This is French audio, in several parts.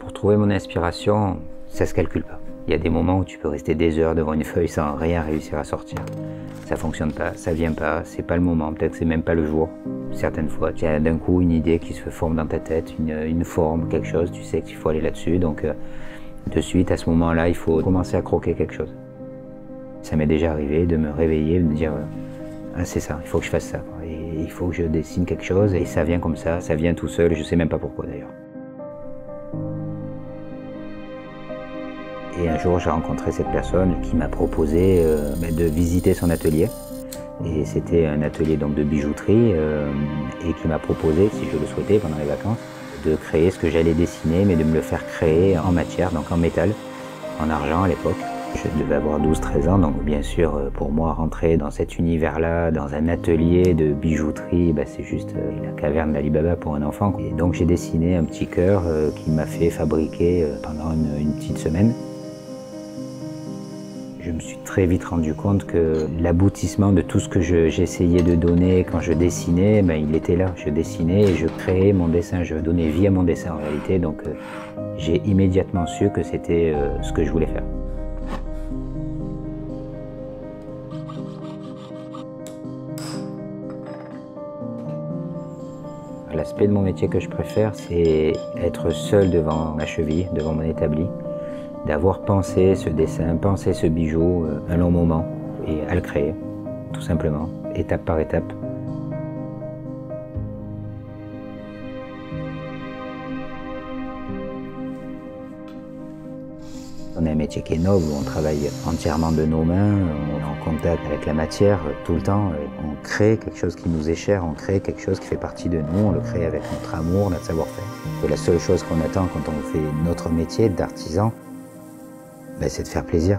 Pour trouver mon inspiration, ça se calcule pas. Il y a des moments où tu peux rester des heures devant une feuille sans rien réussir à sortir. Ça fonctionne pas, ça vient pas, c'est pas le moment, peut-être c'est même pas le jour. Certaines fois, tu as d'un coup une idée qui se forme dans ta tête, une forme, quelque chose, tu sais qu'il faut aller là-dessus, donc de suite, à ce moment-là, il faut commencer à croquer quelque chose. Ça m'est déjà arrivé de me réveiller, de me dire ah, c'est ça, il faut que je fasse ça, et il faut que je dessine quelque chose, et ça vient comme ça vient tout seul, je sais même pas pourquoi d'ailleurs. Et un jour, j'ai rencontré cette personne qui m'a proposé de visiter son atelier. Et c'était un atelier donc, de bijouterie et qui m'a proposé, si je le souhaitais pendant les vacances, de créer ce que j'allais dessiner, mais de me le faire créer en matière, donc en métal, en argent à l'époque. Je devais avoir 12-13 ans, donc bien sûr, pour moi, rentrer dans cet univers-là, dans un atelier de bijouterie, c'est juste la caverne d'Ali Baba pour un enfant. Et donc j'ai dessiné un petit cœur qui m'a fait fabriquer pendant une petite semaine. Je me suis très vite rendu compte que l'aboutissement de tout ce que j'essayais de donner quand je dessinais, il était là. Je dessinais et je créais mon dessin, je donnais vie à mon dessin en réalité. Donc j'ai immédiatement su que c'était ce que je voulais faire. L'aspect de mon métier que je préfère, c'est être seul devant ma cheville, devant mon établi. D'avoir pensé ce dessin, pensé ce bijou un long moment et à le créer, tout simplement, étape par étape. On a un métier qui est noble, où on travaille entièrement de nos mains, on est en contact avec la matière tout le temps. On crée quelque chose qui nous est cher, on crée quelque chose qui fait partie de nous, on le crée avec notre amour, notre savoir-faire. Et la seule chose qu'on attend quand on fait notre métier d'artisan, c'est de faire plaisir.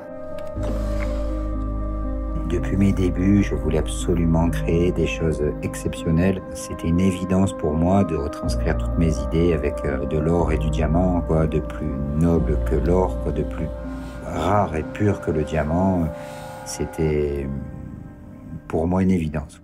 Depuis mes débuts, je voulais absolument créer des choses exceptionnelles. C'était une évidence pour moi de retranscrire toutes mes idées avec de l'or et du diamant, quoi de plus noble que l'or, quoi de plus rare et pur que le diamant. C'était pour moi une évidence.